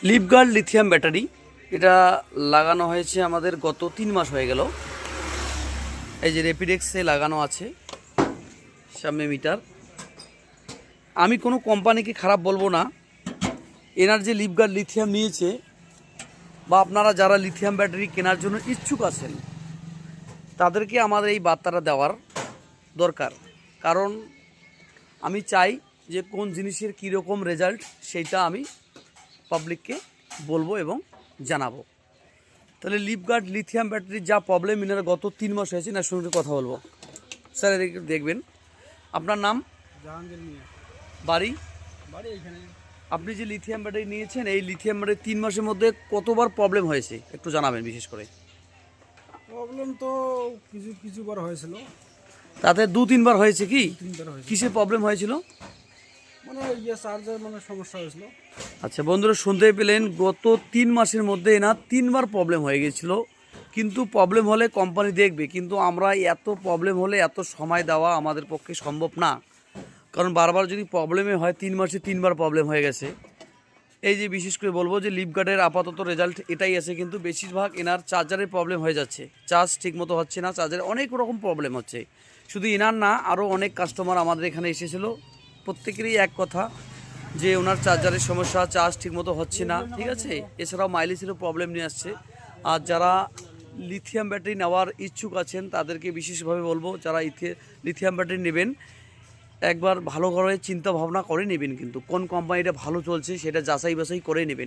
লিফগার্ড lithium battery এটা লাগানো হয়েছে আমাদের গত 3 মাস হয়ে গেল। এই যে র্যাপিডেক্সে লাগানো আছে সামনে মিটার। আমি কোনো কোম্পানিকে খারাপ বলবো না, এনার যে লিফগার্ড লিথিয়াম নিয়েছে বা আপনারা যারা লিথিয়াম ব্যাটারি কেনার জন্য ইচ্ছুক আছেন তাদেরকে আমাদের এই বার্তাটা দেওয়ার দরকার। কারণ আমি চাই যে কোন জিনিসের কীরকম রেজাল্ট সেইটা আমি পাবলিককে বলবো এবং জানাবো। তাহলে লিফগার্ড লিথিয়াম ব্যাটারির যা প্রবলেম এনারা গত 3 মাস হয়েছে এনার সঙ্গে কথা বলবো। স্যার এদিকে দেখবেন, আপনার নাম? জাহাঙ্গীর মিয়া। বাড়ি? বাড়ি এইখানে। আপনি যে লিথিয়াম ব্যাটারি নিয়েছেন এই লিথিয়াম ব্যাটারি 3 মাসের মধ্যে কতবার প্রবলেম হয়েছে একটু জানাবেন বিশেষ করে। প্রবলেম তো কিছুবার হয়েছিল, তাতে 2-3 বার হয়েছে কি? 3বার হয়েছিল। কিসে প্রবলেম হয়েছিল? মানে চার্জার সমস্যা হয়েছিল। আচ্ছা বন্ধুরা, শুনতে পেলেন গত 3 মাসের মধ্যে এনার 3 বার প্রবলেম হয়ে গেছিল। কিন্তু প্রবলেম হলে কোম্পানি দেখবে, কিন্তু আমরা এত প্রবলেম হলে এত সময় দেওয়া আমাদের পক্ষে সম্ভব না। কারণ বারবার যদি প্রবলেমে হয় 3 মাসে 3 বার প্রবলেম হয়ে গেছে। এই যে বিশেষ করে বলবো যে লিফগার্ডের আপাতত রেজাল্ট এটাই আছে, কিন্তু বেশিরভাগ এনার চার্জারের প্রবলেম হয়ে যাচ্ছে, চার্জ ঠিকমতো হচ্ছে না, চার্জারে অনেক রকম প্রবলেম হচ্ছে। শুধু এনার না, আরও অনেক কাস্টমার আমাদের এখানে এসেছিলো, প্রত্যেকেরই এক কথা যে ওনার চার্জারের সমস্যা, চার্জ ঠিকমতো হচ্ছে না, ঠিক আছে। এছাড়াও মাইলেজেরও প্রবলেম নিয়ে আসছে। আর যারা লিথিয়াম ব্যাটারি নেওয়ার ইচ্ছুক আছেন তাদেরকে বিশেষভাবে বলবো, যারা লিথিয়াম ব্যাটারি নেবেন একবার ভালো করে চিন্তা ভাবনা করে নেবেন, কিন্তু কোন কোম্পানিটা ভালো চলছে সেটা যাচাই বাছাই করে নেবেন।